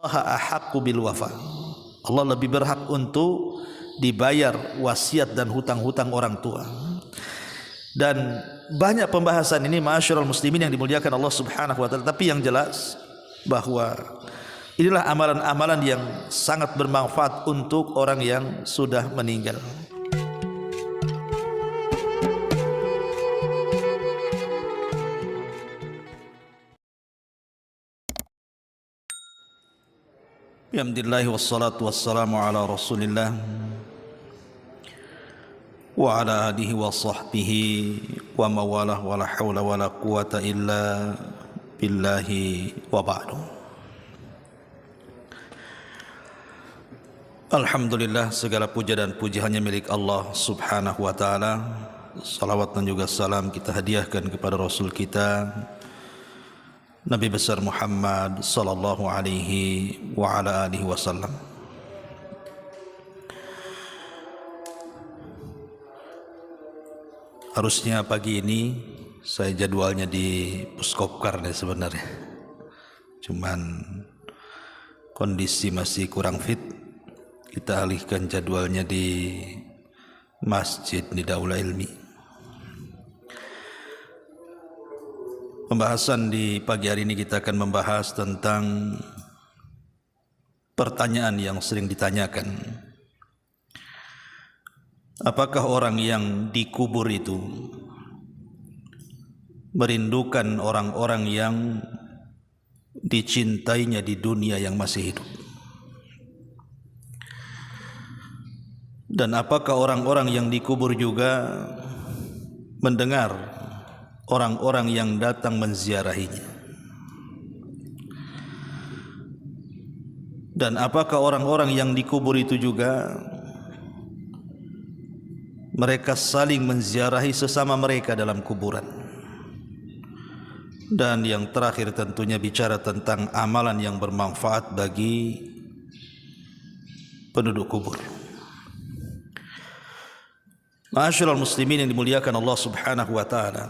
Allah ahaqqu bil wafa. Allah lebih berhak untuk dibayar wasiat dan hutang-hutang orang tua. Dan banyak pembahasan ini ma'asyiral muslimin yang dimuliakan Allah Subhanahu wa taala, tapi yang jelas bahwa inilah amalan-amalan yang sangat bermanfaat untuk orang yang sudah meninggal. Alhamdulillah wassalatu wassalamu ala Rasulillah wa ala alihi wa sahbihi wa mawalah wa la hawla wa la quwata illa billahi wa ba'du. Alhamdulillah, segala puja dan puji hanya milik Allah Subhanahu wa taala. Salawat dan juga salam kita hadiahkan kepada Rasul kita Nabi besar Muhammad sallallahu alaihi wa ala alihi wasallam. Harusnya pagi ini saya jadwalnya di Puskopkar nih sebenarnya. Cuman kondisi masih kurang fit. Kita alihkan jadwalnya di masjid di Daula Ilmi. Pembahasan di pagi hari ini kita akan membahas tentang pertanyaan yang sering ditanyakan. Apakah orang yang dikubur itu merindukan orang-orang yang dicintainya di dunia yang masih hidup? Dan apakah orang-orang yang dikubur juga mendengar orang-orang yang datang menziarahinya? Dan apakah orang-orang yang dikubur itu juga mereka saling menziarahi sesama mereka dalam kuburan? Dan yang terakhir tentunya bicara tentang amalan yang bermanfaat bagi penduduk kubur. Ma'asyiral muslimin yang dimuliakan Allah Subhanahu wa taala,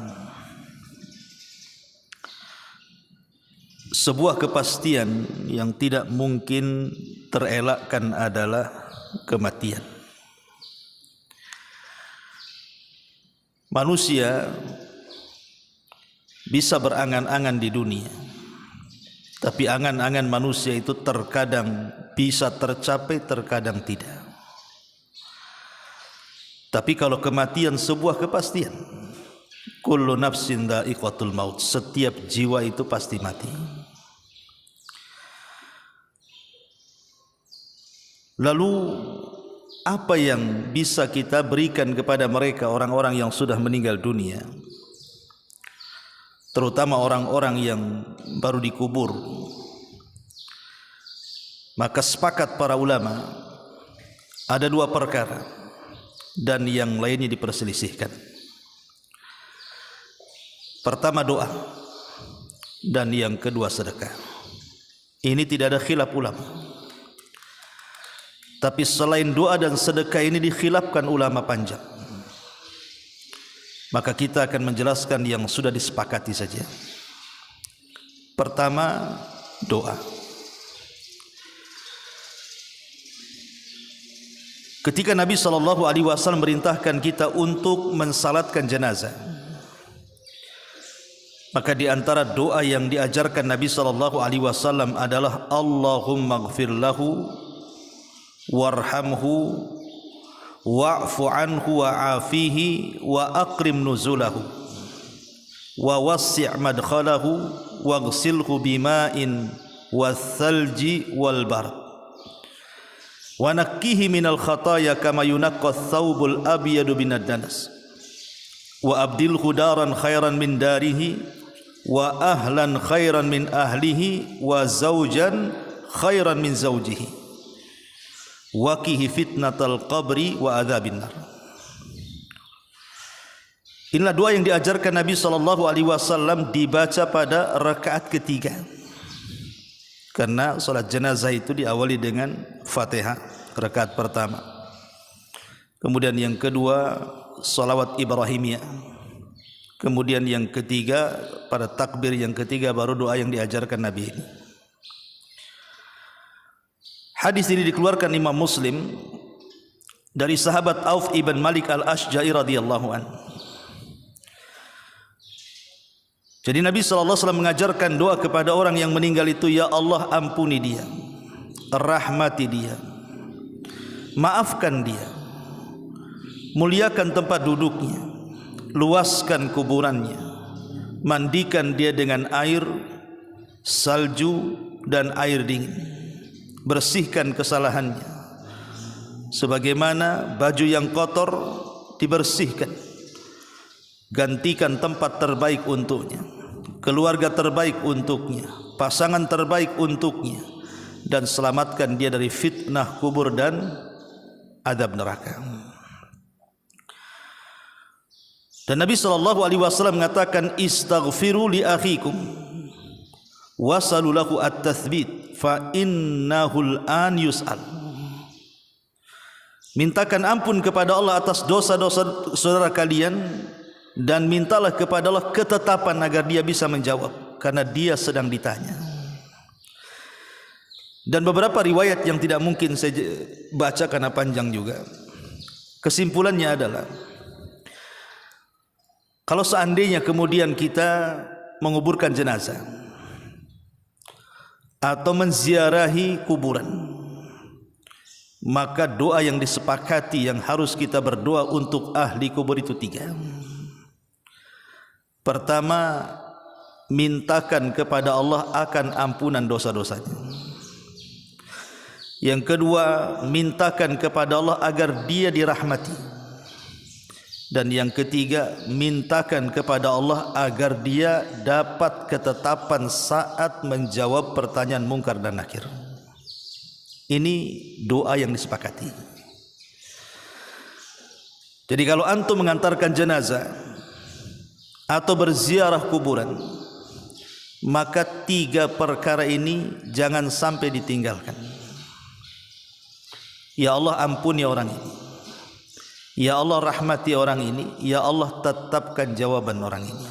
sebuah kepastian yang tidak mungkin terelakkan adalah kematian. Manusia bisa berangan-angan di dunia, tapi angan-angan manusia itu terkadang bisa tercapai, terkadang tidak. Tapi kalau kematian sebuah kepastian, kullu nafsin dha'iqatul maut, setiap jiwa itu pasti mati. Lalu apa yang bisa kita berikan kepada mereka, orang-orang yang sudah meninggal dunia, terutama orang-orang yang baru dikubur? Maka sepakat para ulama ada dua perkara dan yang lainnya diperselisihkan. Pertama doa, dan yang kedua sedekah. Ini tidak ada khilaf ulama. Tapi selain doa dan sedekah ini dikhilafkan ulama panjang. Maka kita akan menjelaskan yang sudah disepakati saja. Pertama, doa. Ketika Nabi SAW merintahkan kita untuk mensalatkan jenazah, maka di antara doa yang diajarkan Nabi SAW adalah Allahumma ighfir lahu warhamhu wa'fu anhu wa'afihi wa akrim nuzulahu wa wassi' madkhalahu waghsilhu bima'in wath-thalji wal barad wa nakkihi minal khataya kama yunaqqa ath-thawbul abyadu minad danas wa abdilhu daran khairan min darihi wa ahlan khairan min ahlihi wa zawjan khairan min zawjihi wa qihi fitnatal qabri wa adzabin nar. Inilah doa yang diajarkan Nabi SAW dibaca pada rakaat ketiga. Karena salat jenazah itu diawali dengan Fatihah rakaat pertama. Kemudian yang kedua salawat Ibrahimiyah. Kemudian yang ketiga pada takbir yang ketiga baru doa yang diajarkan Nabi ini. Hadis ini dikeluarkan Imam Muslim dari sahabat Auf ibn Malik al-Ashja'i radhiyallahu an. Jadi Nabi SAW mengajarkan doa kepada orang yang meninggal itu, ya Allah ampuni dia, rahmati dia, maafkan dia, muliakan tempat duduknya, luaskan kuburannya, mandikan dia dengan air, salju dan air dingin, bersihkan kesalahannya, sebagaimana baju yang kotor dibersihkan, gantikan tempat terbaik untuknya, keluarga terbaik untuknya, pasangan terbaik untuknya, dan selamatkan dia dari fitnah kubur dan azab neraka. Dan Nabi SAW mengatakan, istaghfiru li akhikum wasalu lahu at-tathbit fa innahul an yus'al. Mintakan ampun kepada Allah atas dosa-dosa saudara kalian, dan mintalah kepada Allah ketetapan agar dia bisa menjawab, karena dia sedang ditanya. Dan beberapa riwayat yang tidak mungkin saya baca karena panjang juga. Kesimpulannya adalah, kalau seandainya kemudian kita menguburkan jenazah atau menziarahi kuburan, maka doa yang disepakati yang harus kita berdoa untuk ahli kubur itu 3. Pertama, mintakan kepada Allah akan ampunan dosa-dosanya. Yang kedua, mintakan kepada Allah agar dia dirahmati. Dan yang ketiga, mintakan kepada Allah agar dia dapat ketetapan saat menjawab pertanyaan mungkar dan nakir. Ini doa yang disepakati. Jadi kalau antum mengantarkan jenazah atau berziarah kuburan, maka 3 perkara ini jangan sampai ditinggalkan. Ya Allah ampuni orang ini, ya Allah rahmati orang ini, ya Allah tetapkan jawaban orang ini.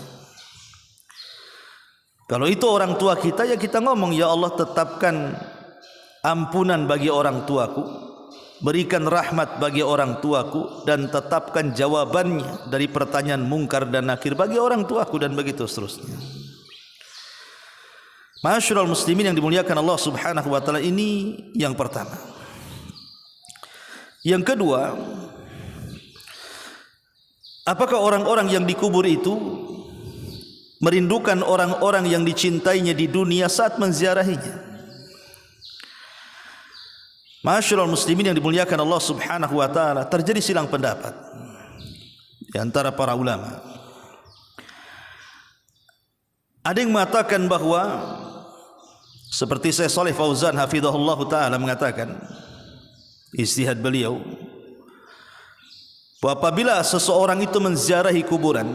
Kalau itu orang tua kita, ya kita ngomong, ya Allah tetapkan ampunan bagi orang tuaku, berikan rahmat bagi orang tuaku, dan tetapkan jawabannya dari pertanyaan mungkar dan nakir bagi orang tuaku, dan begitu seterusnya. Ma'asyiral muslimin yang dimuliakan Allah Subhanahu wa taala, ini yang pertama. Yang kedua, apakah orang-orang yang dikubur itu merindukan orang-orang yang dicintainya di dunia saat menziarahinya? Ma'asyiral muslimin yang dimuliakan Allah Subhanahu wa taala, terjadi silang pendapat di antara para ulama. Ada yang mengatakan bahwa, seperti Syekh Shalih Fauzan hafizahullah taala mengatakan, istihad beliau, bahwa apabila seseorang itu menziarahi kuburan,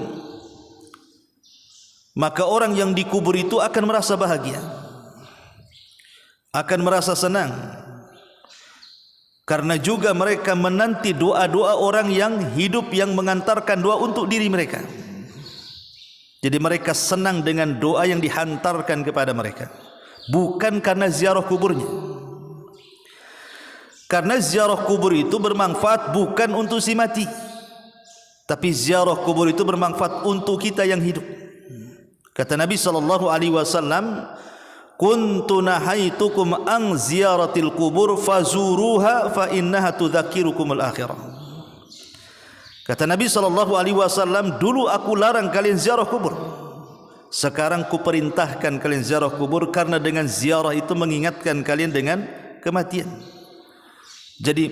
maka orang yang dikubur itu akan merasa bahagia, akan merasa senang, karena juga mereka menanti doa-doa orang yang hidup yang mengantarkan doa untuk diri mereka. Jadi mereka senang dengan doa yang dihantarkan kepada mereka, bukan karena ziarah kuburnya. Karena ziarah kubur itu bermanfaat bukan untuk si mati, tapi ziarah kubur itu bermanfaat untuk kita yang hidup. Kata Nabi SAW, kuntu nahaitukum an ziyaratil kubur fazuruha fa innaha tudzakirukumul akhirah. Kata Nabi SAW, dulu aku larang kalian ziarah kubur, sekarang ku perintahkan kalian ziarah kubur, karena dengan ziarah itu mengingatkan kalian dengan kematian. Jadi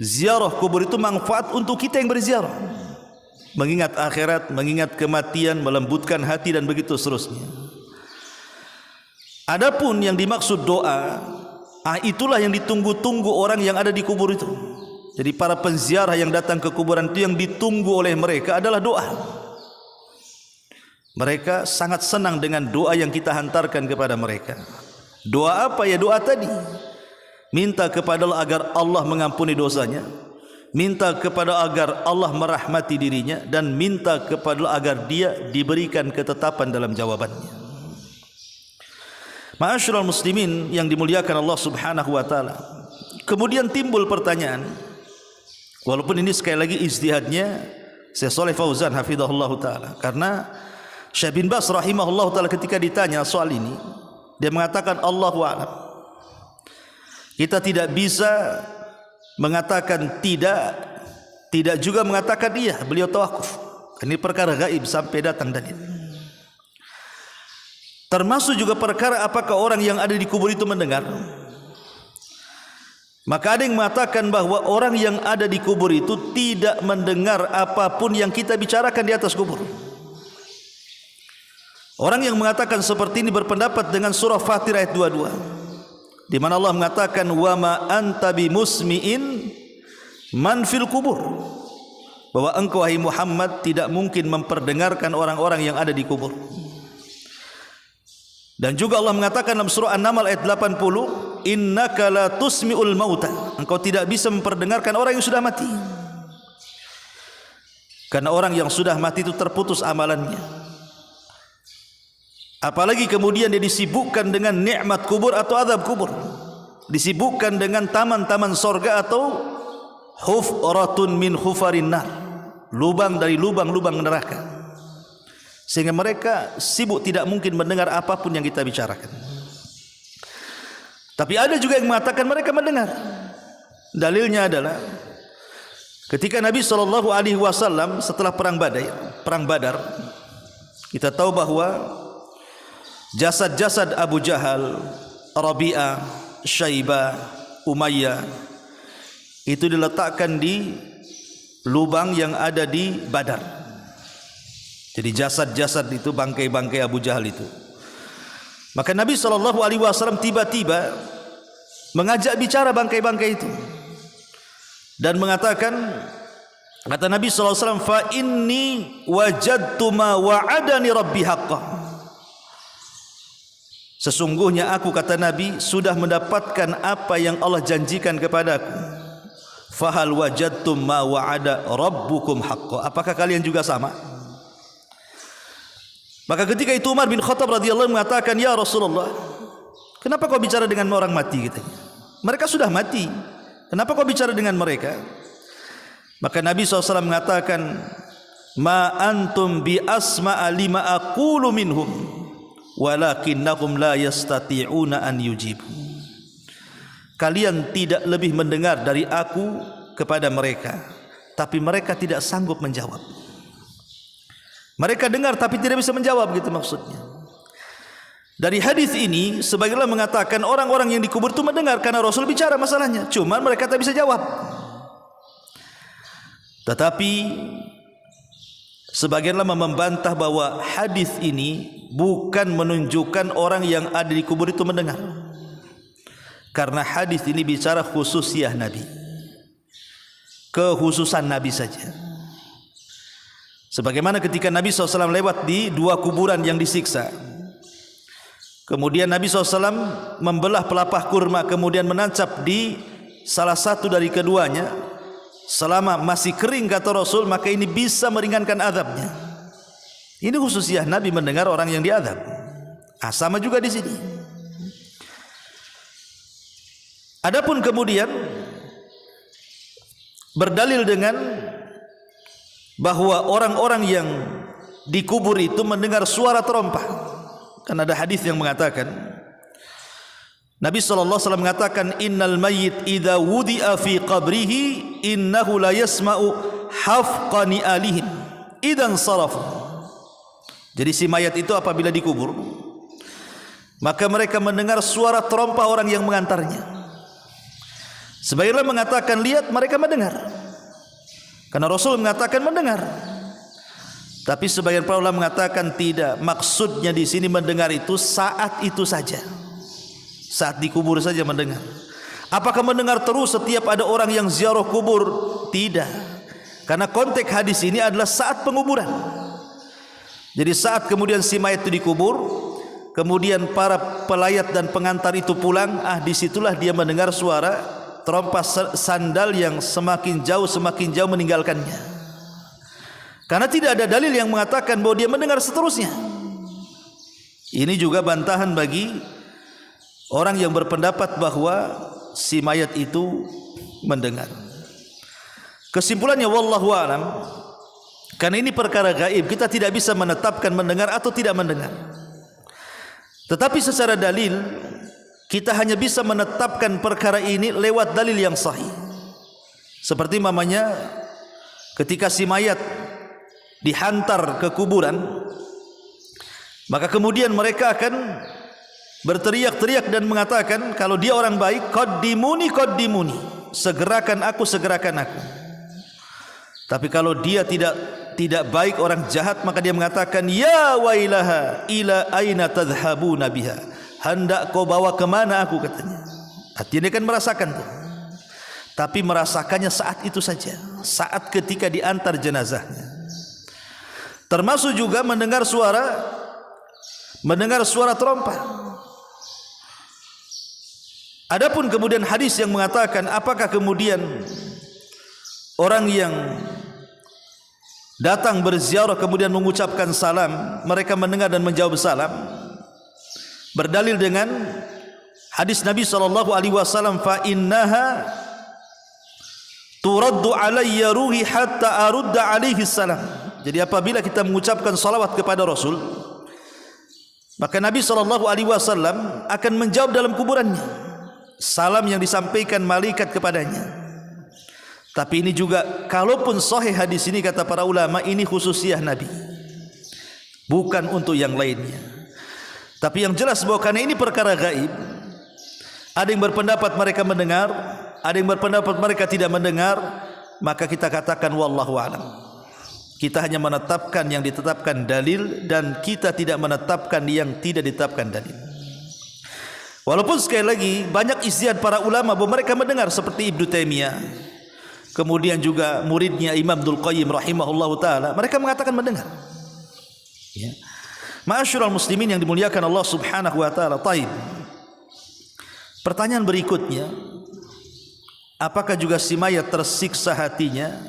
ziarah kubur itu manfaat untuk kita yang berziarah, mengingat akhirat, mengingat kematian, melembutkan hati, dan begitu seterusnya. Adapun yang dimaksud doa, itulah yang ditunggu-tunggu orang yang ada di kubur itu. Jadi para penziarah yang datang ke kuburan itu, yang ditunggu oleh mereka adalah doa. Mereka sangat senang dengan doa yang kita hantarkan kepada mereka. Doa apa ya? Doa tadi, minta kepada Allah agar Allah mengampuni dosanya, minta kepada agar Allah merahmati dirinya, dan minta kepada Allah agar dia diberikan ketetapan dalam jawabannya. Ma'asyiral muslimin yang dimuliakan Allah Subhanahu wa taala, Kemudian timbul pertanyaan, walaupun ini sekali lagi ijtihadnya Syekh Shalih Fauzan hafizahullah taala, karena Syekh bin Baz rahimahullah taala ketika ditanya soal ini, dia mengatakan Allahu a'lam. Kita tidak bisa mengatakan tidak juga mengatakan iya. Beliau tawakuf. Ini perkara gaib sampai datang dalil. Termasuk juga perkara apakah orang yang ada di kubur itu mendengar. Maka ada yang mengatakan bahwa orang yang ada di kubur itu tidak mendengar apapun yang kita bicarakan di atas kubur. Orang yang mengatakan seperti ini berpendapat dengan surah Fatir ayat 22, di mana Allah mengatakan wa ma anta bimusmi'in man fil kubur, bahwa engkau wahai Muhammad tidak mungkin memperdengarkan orang-orang yang ada di kubur. Dan juga Allah mengatakan dalam surah An-Naml ayat 80, innaka la tusmi'ul mauta, engkau tidak bisa memperdengarkan orang yang sudah mati, karena orang yang sudah mati itu terputus amalannya. Apalagi kemudian dia disibukkan dengan nikmat kubur atau azab kubur, disibukkan dengan taman-taman sorga atau hufratun min hufarin nar, lubang dari lubang-lubang neraka, sehingga mereka sibuk tidak mungkin mendengar apapun yang kita bicarakan. Tapi ada juga yang mengatakan mereka mendengar. Dalilnya adalah ketika Nabi SAW setelah perang Badar, kita tahu bahwa jasad-jasad Abu Jahal, Rabi'ah, Syaibah, Umayyah itu diletakkan di lubang yang ada di Badar. Jadi jasad-jasad itu, bangkai-bangkai Abu Jahal itu. Maka Nabi SAW tiba-tiba mengajak bicara bangkai-bangkai itu dan mengatakan, kata Nabi SAW, fa inni wajadtu ma wa'adani rabbi haqqah, sesungguhnya aku, kata Nabi, sudah mendapatkan apa yang Allah janjikan kepadaku. Fahal wajadtum ma wa'ada rabbukum haqqo, apakah kalian juga sama? Maka ketika itu Umar bin Khattab radhiyallahu anhu mengatakan, ya Rasulullah, kenapa kau bicara dengan orang mati? Katanya, mereka sudah mati, kenapa kau bicara dengan mereka? Maka Nabi SAW mengatakan, ma antum bi asma'a lima aqulu minhum walakinnahum la yastati'una an yujibu. Kalian tidak lebih mendengar dari aku kepada mereka, tapi mereka tidak sanggup menjawab. Mereka dengar tapi tidak bisa menjawab, gitu maksudnya. Dari hadis ini sebagian mengatakan orang-orang yang dikubur itu mendengar karena Rasul bicara masalahnya, cuma mereka tak bisa jawab. Tetapi sebagian ulama membantah bahwa hadis ini bukan menunjukkan orang yang ada di kubur itu mendengar, karena hadis ini bicara khususiyah Nabi, kekhususan Nabi saja. Sebagaimana ketika Nabi SAW lewat di dua kuburan yang disiksa, kemudian Nabi SAW membelah pelepah kurma, kemudian menancap di salah satu dari keduanya. Selama masih kering, kata Rasul, maka ini bisa meringankan azabnya. Ini khususnya Nabi mendengar orang yang diazab. Sama juga di sini. Adapun kemudian berdalil dengan bahwa orang-orang yang dikubur itu mendengar suara terompah, kan ada hadis yang mengatakan, Nabi SAW mengatakan, innal mayyit idza wudi'a fi qabrihi innahu la yasma'u hafqani alihim idan sarafu. Jadi si mayat itu apabila dikubur, maka mereka mendengar suara terompah orang yang mengantarnya. Sebagian mengatakan, lihat, mereka mendengar, karena Rasul mengatakan mendengar. Tapi sebagian para ulama mengatakan tidak, maksudnya di sini mendengar itu saat itu saja, saat dikubur saja mendengar. Apakah mendengar terus setiap ada orang yang ziarah kubur? Tidak, karena konteks hadis ini adalah saat penguburan. Jadi saat kemudian si mayat itu dikubur, kemudian para pelayat dan pengantar itu pulang, disitulah dia mendengar suara terompah sandal yang semakin jauh meninggalkannya. Karena tidak ada dalil yang mengatakan bahwa dia mendengar seterusnya. Ini juga bantahan bagi orang yang berpendapat bahwa si mayat itu mendengar. Kesimpulannya wallahu alam, karena ini perkara gaib, kita tidak bisa menetapkan mendengar atau tidak mendengar. Tetapi secara dalil kita hanya bisa menetapkan perkara ini lewat dalil yang sahih. Seperti mamanya ketika si mayat dihantar ke kuburan, maka kemudian mereka akan berteriak-teriak dan mengatakan, kalau dia orang baik, qaddimuni qaddimuni, segerakan aku, segerakan aku. Tapi kalau dia tidak baik, orang jahat, maka dia mengatakan, ya wailaha ila aina tadhhabuna biha, hendak kau bawa kemana aku, katanya. Artinya dia kan merasakan tuh, tapi merasakannya saat itu saja, saat ketika diantar jenazahnya. Termasuk juga mendengar suara trompa. Adapun kemudian hadis yang mengatakan apakah kemudian orang yang datang berziarah kemudian mengucapkan salam, mereka mendengar dan menjawab salam, berdalil dengan hadis Nabi SAW, fa innaha turaddu alayya ruhi hatta arudda alaihi salam. Jadi apabila kita mengucapkan salawat kepada Rasul, maka Nabi SAW akan menjawab dalam kuburannya salam yang disampaikan malaikat kepadanya. Tapi ini juga, kalaupun sahih hadis ini, kata para ulama, ini khususiyah Nabi, bukan untuk yang lainnya. Tapi yang jelas bahwa karena ini perkara gaib, ada yang berpendapat mereka mendengar, ada yang berpendapat mereka tidak mendengar, maka kita katakan wallahu a'lam. Kita hanya menetapkan yang ditetapkan dalil, dan kita tidak menetapkan yang tidak ditetapkan dalil. Walaupun sekali lagi banyak ijtihad para ulama bahwa mereka mendengar, seperti Ibnu Taimiyah, kemudian juga muridnya Imam Abdul Qayyim rahimahullahu taala, mereka mengatakan mendengar. Ya. Ma'asyiral muslimin yang dimuliakan Allah Subhanahu wa taala. Taib. Pertanyaan berikutnya, apakah juga si mayat tersiksa hatinya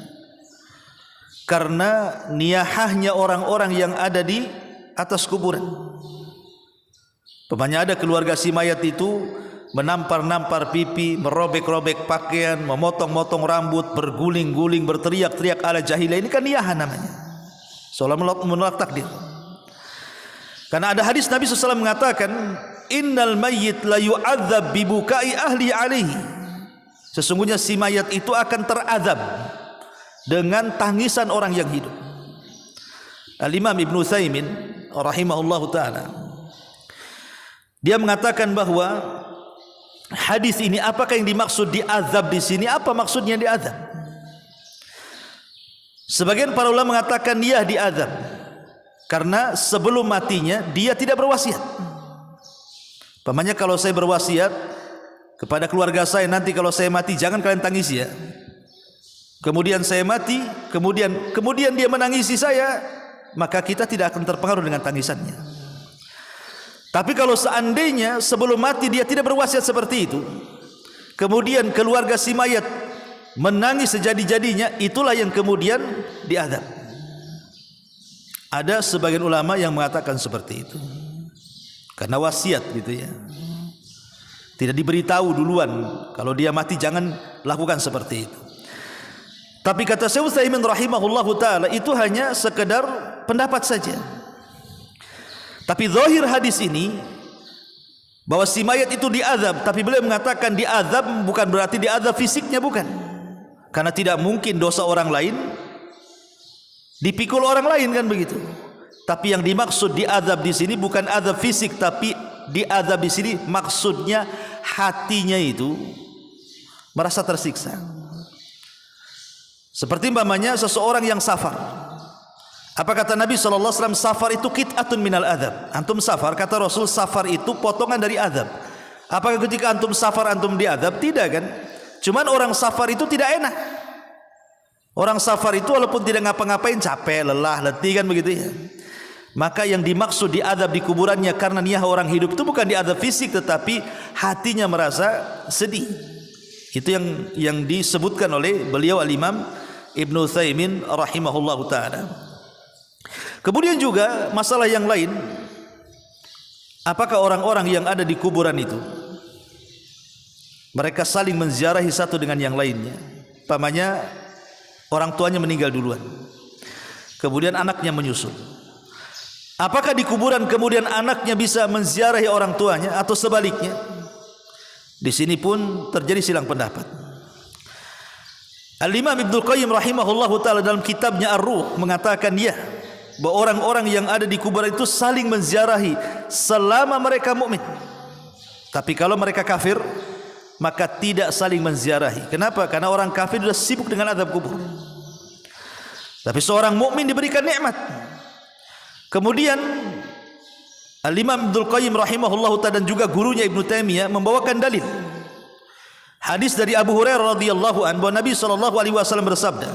karena niyahahnya orang-orang yang ada di atas kuburan? Pemanya ada keluarga si mayat itu menampar-nampar pipi, merobek-robek pakaian, memotong-motong rambut, berguling-guling, berteriak-teriak ala jahiliyah. Ini kan niyahan namanya, seolah menolak takdir. Karena ada hadis Nabi SAW mengatakan, innal mayyit la yu'adzab bibukai ahli alaihi, sesungguhnya si mayat itu akan terazab dengan tangisan orang yang hidup. Al-Imam Ibnu Utsaimin rahimahullahu taala, dia mengatakan bahwa hadis ini, apakah yang dimaksud diazab di sini? Apa maksudnya diazab? Sebagian para ulama mengatakan dia diazab karena sebelum matinya dia tidak berwasiat. Pamannya, kalau saya berwasiat kepada keluarga saya, nanti kalau saya mati jangan kalian tangisi ya. Kemudian saya mati, kemudian dia menangisi saya, maka kita tidak akan terpengaruh dengan tangisannya. Tapi kalau seandainya sebelum mati dia tidak berwasiat seperti itu, kemudian keluarga si mayat menangis sejadi-jadinya, itulah yang kemudian diazab. Ada sebagian ulama yang mengatakan seperti itu, karena wasiat gitu ya, tidak diberitahu duluan kalau dia mati jangan lakukan seperti itu. Tapi kata Syekh Utsaimin rahimahullahu taala, itu hanya sekedar pendapat saja. Tapi zahir hadis ini bahwa si mayat itu diazab, tapi beliau mengatakan diazab bukan berarti diazab fisiknya, bukan. Karena tidak mungkin dosa orang lain dipikul orang lain, kan begitu. Tapi yang dimaksud diazab di sini bukan azab fisik, tapi diazab di sini maksudnya hatinya itu merasa tersiksa. Seperti umpamanya seseorang yang safar. Apa kata Nabi SAW? Safar itu qit'atun minal adab. Antum safar, kata Rasul, safar itu potongan dari adab. Apakah ketika antum safar antum diadab? Tidak kan? Cuman orang safar itu tidak enak. Orang safar itu walaupun tidak ngapa-ngapain, capek, lelah, letih, kan begitu ya. Maka yang dimaksud diadab di kuburannya karena niyah orang hidup itu bukan diadab fisik, tetapi hatinya merasa sedih. Itu yang disebutkan oleh beliau Al-Imam Ibnu Utsaimin rahimahullahu taala. Kemudian juga masalah yang lain, apakah orang-orang yang ada di kuburan itu mereka saling menziarahi satu dengan yang lainnya. Umpamanya orang tuanya meninggal duluan, kemudian anaknya menyusul. Apakah di kuburan kemudian anaknya bisa menziarahi orang tuanya atau sebaliknya? Di sini pun terjadi silang pendapat. Al-Imam Ibnul Qayyim rahimahullahu ta'ala dalam kitabnya Ar-Ruh mengatakan ya, bahwa orang-orang yang ada di kuburan itu saling menziarahi selama mereka mukmin. Tapi kalau mereka kafir, maka tidak saling menziarahi. Kenapa? Karena orang kafir sudah sibuk dengan azab kubur. Tapi seorang mukmin diberikan nikmat. Kemudian Al-Imam Ibnul Qayyim rahimahullahu ta'ala dan juga gurunya Ibnu Taimiyah membawakan dalil hadis dari Abu Hurairah radhiyallahu anhu bahwa Nabi sallallahu alaihi wasallam bersabda,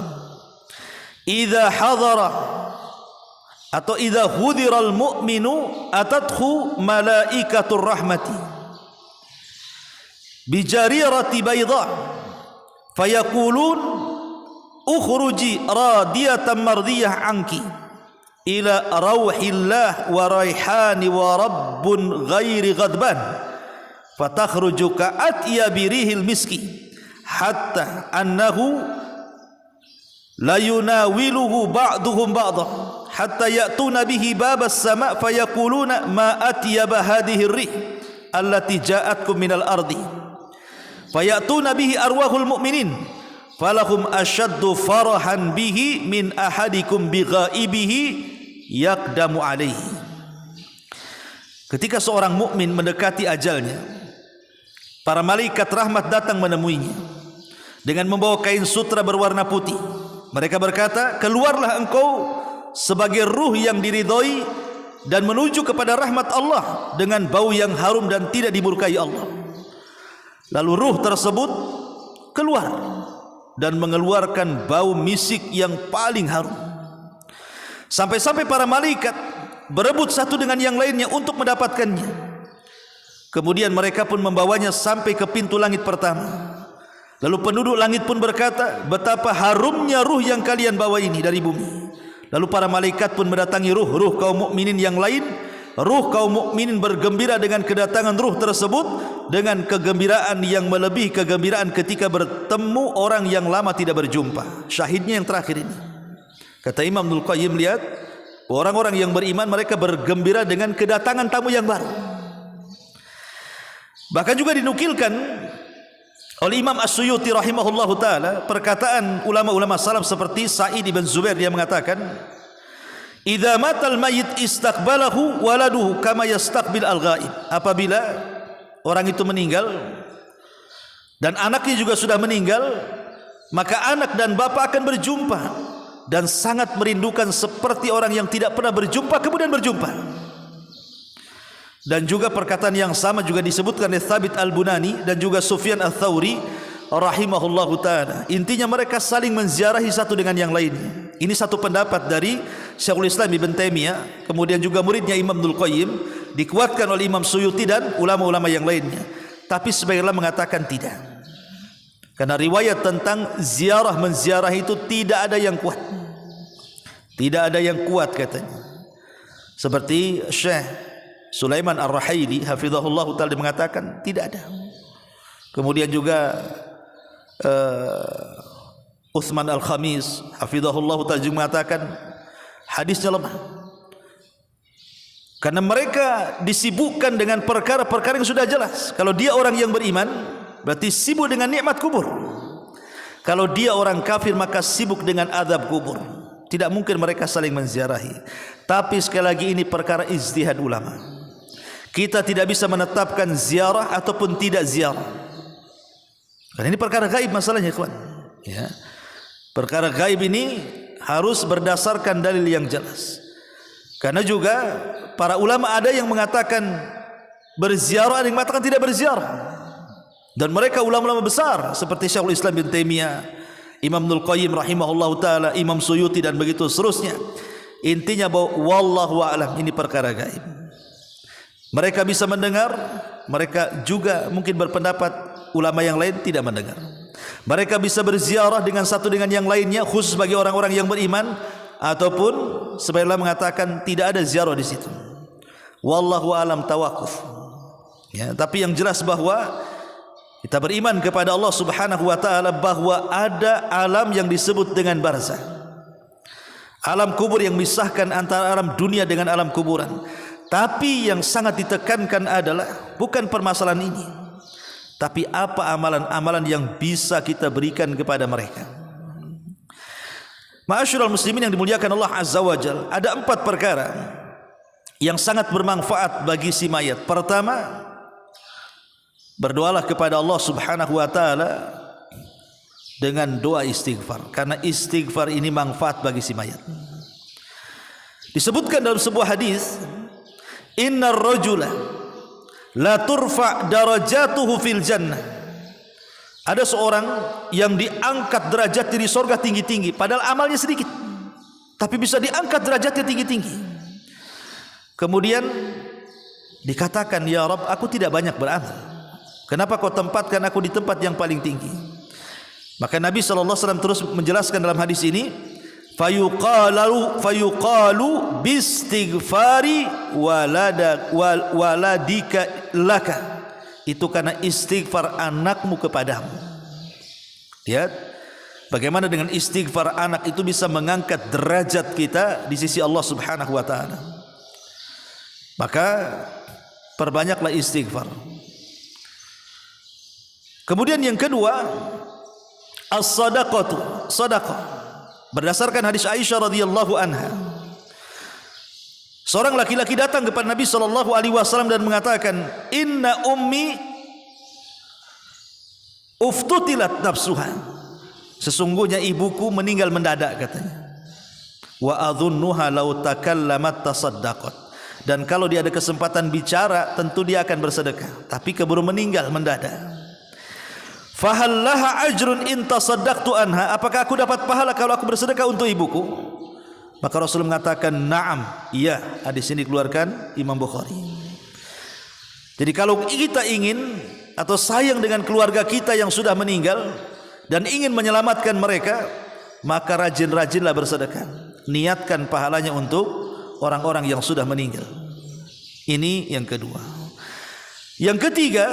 "Idza hadara atau idza hudiral mu'minu atathu malaikatur rahmati bijarirati bayda fayaqulun ukhruji radiyatan mardiyah anki ila rauhillah wa raihani wa rabbun ghairi ghadban fatakhruju ka'atya birihil miski hatta annahu la yunawiluhu ba'duhum ba'dah hatta ya'tuna bihi babas sama' fayaquluna ma atyaba hadhihi ar-rih allati ja'atkum minal ardi fayatuna bihi arwahul mu'minin falahum ashaddu farahan bihi min ahadikum bighaibihi yaqdamu alaihi. Ketika seorang mukmin mendekati ajalnya, para malaikat rahmat datang menemuinya dengan membawa kain sutra berwarna putih. Mereka berkata, keluarlah engkau sebagai ruh yang diridhoi dan menuju kepada rahmat Allah dengan bau yang harum dan tidak dimurkai Allah. Lalu ruh tersebut keluar dan mengeluarkan bau misik yang paling harum. Sampai-sampai para malaikat berebut satu dengan yang lainnya untuk mendapatkannya. Kemudian mereka pun membawanya sampai ke pintu langit pertama. Lalu penduduk langit pun berkata, betapa harumnya ruh yang kalian bawa ini dari bumi. Lalu para malaikat pun mendatangi ruh kaum mukminin yang lain. Ruh kaum mukminin bergembira dengan kedatangan ruh tersebut dengan kegembiraan yang melebihi kegembiraan ketika bertemu orang yang lama tidak berjumpa. Syahidnya yang terakhir ini. Kata Imam Ibnul Qayyim, lihat, orang-orang yang beriman mereka bergembira dengan kedatangan tamu yang baru. Bahkan juga dinukilkan oleh Imam As-Suyuti rahimahullahu ta'ala perkataan ulama-ulama salaf seperti Sa'id ibn Zubair, dia mengatakan, idza matal mayyit istaqbalahu waladuhu kama yastaqbil al-ghaib. Apabila orang itu meninggal dan anaknya juga sudah meninggal, maka anak dan bapa akan berjumpa dan sangat merindukan seperti orang yang tidak pernah berjumpa kemudian berjumpa. Dan juga perkataan yang sama juga disebutkan oleh Thabit Al-Bunani dan juga Sufyan Ats-Tsauri rahimahullahu ta'ala. Intinya mereka saling menziarahi satu dengan yang lainnya. Ini satu pendapat dari Syekhul Islam Ibn Taimiyah, kemudian juga muridnya Imam Ibnul Qayyim, dikuatkan oleh Imam Suyuti dan ulama-ulama yang lainnya. Tapi sebagian ulama mengatakan tidak, karena riwayat tentang ziarah menziarah itu tidak ada yang kuat. Tidak ada yang kuat katanya. Seperti Syekh Sulaiman Ar-Rahaili hafizahullah ta'ala mengatakan tidak ada. Kemudian juga Utsman Al-Khamis hafizahullah ta'ala juga mengatakan hadisnya lemah, karena mereka disibukkan dengan perkara-perkara yang sudah jelas. Kalau dia orang yang beriman, berarti sibuk dengan nikmat kubur. Kalau dia orang kafir, maka sibuk dengan azab kubur. Tidak mungkin mereka saling menziarahi. Tapi sekali lagi ini perkara ijtihad ulama. Kita tidak bisa menetapkan ziarah ataupun tidak ziarah, karena ini perkara gaib masalahnya, kawan. Ya. Perkara gaib ini harus berdasarkan dalil yang jelas. Karena juga para ulama ada yang mengatakan berziarah, ada yang mengatakan tidak berziarah. Dan mereka ulama-ulama besar seperti Syekhul Islam Ibn Taimiyah, Imam Ibnul Qayyim rahimahullahu ta'ala, Imam Suyuti dan begitu seterusnya. Intinya bahwa wallahu a'lam, ini perkara gaib. Mereka bisa mendengar, mereka juga mungkin berpendapat ulama yang lain tidak mendengar. Mereka bisa berziarah dengan satu dengan yang lainnya khusus bagi orang-orang yang beriman, ataupun sebagian mengatakan tidak ada ziarah di situ. Wallahu a'lam, tawakuf. Ya, tapi yang jelas bahwa Kita beriman kepada Allah Subhanahu wa taala bahwa ada alam yang disebut dengan barzakh. Alam kubur yang memisahkan antara alam dunia dengan alam kuburan. Tapi yang sangat ditekankan adalah bukan permasalahan ini, tapi apa amalan-amalan yang bisa kita berikan kepada mereka. Ma'asyiral muslimin yang dimuliakan Allah Azza wa Jalla, ada 4 perkara yang sangat bermanfaat bagi si mayat. Pertama, berdoalah kepada Allah Subhanahu wa taala dengan doa istighfar, karena istighfar ini manfaat bagi si mayat. Disebutkan dalam sebuah hadis, innar rajula la turfa darajatuhu fil jannah. Ada seorang yang diangkat derajatnya di surga tinggi-tinggi, padahal amalnya sedikit, tapi bisa diangkat derajatnya tinggi-tinggi. Kemudian dikatakan, ya Rabb, aku tidak banyak beramal, kenapa kau tempatkan aku di tempat yang paling tinggi? Maka Nabi SAW terus menjelaskan dalam hadis ini, fayuqalu bistighfari waladika laka. Itu karena istighfar anakmu kepadamu. Lihat bagaimana dengan istighfar anak itu bisa mengangkat derajat kita di sisi Allah Subhanahu wa taala. Maka perbanyaklah istighfar. Kemudian yang kedua, as-sadaqatu, sedekah. Berdasarkan hadis Aisyah radhiyallahu anha, seorang laki-laki datang kepada Nabi sallallahu alaihi wasallam dan mengatakan, "Inna ummi uftutilat nafsuha." Sesungguhnya ibuku meninggal mendadak, katanya. "Wa adhunnuha law takallamat tasaddaqat." Dan kalau dia ada kesempatan bicara, tentu dia akan bersedekah, tapi keburu meninggal mendadak. Fahallaha ajrun in tasaddaqtu anha, apakah aku dapat pahala kalau aku bersedekah untuk ibuku? Maka Rasul mengatakan, na'am, iya. Hadis ini dikeluarkan Imam Bukhari. Jadi kalau kita ingin atau sayang dengan keluarga kita yang sudah meninggal dan ingin menyelamatkan mereka, maka rajin-rajinlah bersedekah. Niatkan pahalanya untuk orang-orang yang sudah meninggal. Ini yang kedua. Yang ketiga,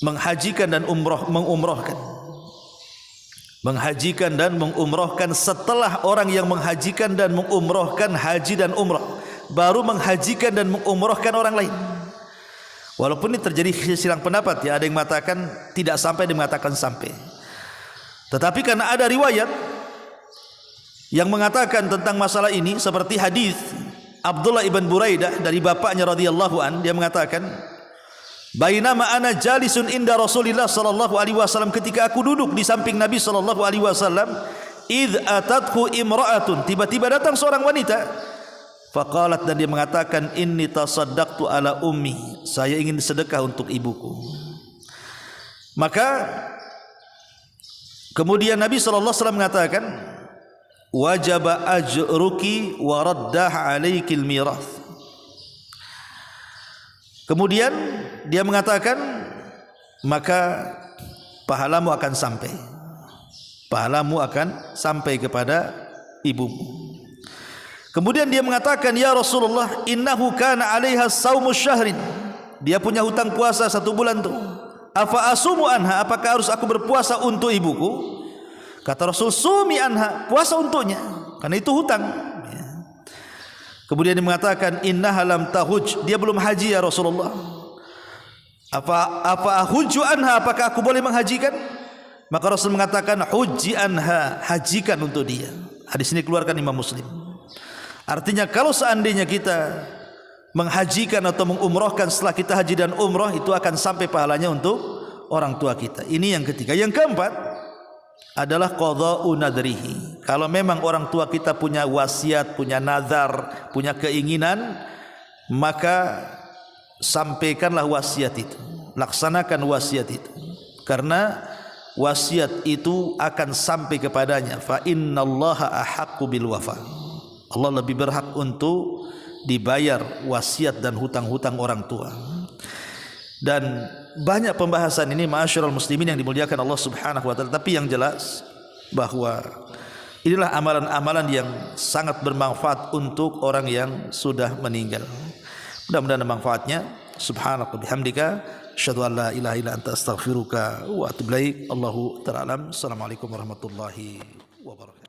menghajikan dan mengumrohkan. Menghajikan dan mengumrohkan setelah orang yang menghajikan dan mengumrohkan haji dan umroh, baru menghajikan dan mengumrohkan orang lain. Walaupun ini terjadi silang pendapat, ya, ada yang mengatakan tidak sampai, ada yang mengatakan sampai. Tetapi karena ada riwayat yang mengatakan tentang masalah ini, seperti hadis Abdullah ibn Buraidah dari bapaknya radhiyallahu an, dia mengatakan, bainama ana jalisun inda Rasulillah sallallahu alaihi wasallam, ketika aku duduk di samping Nabi sallallahu alaihi wasallam, id atatku imra'atun, tiba-tiba datang seorang wanita, faqalat, dan dia mengatakan, inni tasaddaqtu ala ummi, saya ingin sedekah untuk ibuku. Maka kemudian Nabi sallallahu alaihi wasallam mengatakan, wajaba ajruki wa raddah alaikil mirath. Kemudian dia mengatakan, maka pahalamu akan sampai. Pahalamu akan sampai kepada ibumu. Kemudian dia mengatakan, ya Rasulullah, innahu kana 'alaiha saumu syahrin. Dia punya hutang puasa 1 bulan tuh. Afa asumu anha, apakah harus aku berpuasa untuk ibuku? Kata Rasul, sumi anha, puasa untuknya, karena itu hutang. Kemudian dia mengatakan, innaha lam tahuj, dia belum haji ya Rasulullah. Apa ahujju anha, apakah aku boleh menghajikan? Maka Rasul mengatakan, hujji anha, hajikan untuk dia. Hadis ini keluarkan Imam Muslim. Artinya kalau seandainya kita menghajikan atau mengumrohkan setelah kita haji dan umroh, itu akan sampai pahalanya untuk orang tua kita. Ini yang ketiga. Yang keempat adalah qadha'u nadrihi. Kalau memang orang tua kita punya wasiat, punya nazar, punya keinginan, maka sampaikanlah wasiat itu, laksanakan wasiat itu, karena wasiat itu akan sampai kepadanya. Fa innallaha ahaqqu bil wafa, Allah lebih berhak untuk dibayar wasiat dan hutang-hutang orang tua. Dan banyak pembahasan ini ma'asyiral muslimin yang dimuliakan Allah Subhanahu wa taala, tapi yang jelas bahwa inilah amalan-amalan yang sangat bermanfaat untuk orang yang sudah meninggal. Mudah-mudahan manfaatnya. Subhanallah bihamdika Asyhadu an la ilaha illa anta astaghfiruka wa atubu ilaik. Allahu ta'ala alam. Assalamualaikum warahmatullahi wabarakatuh.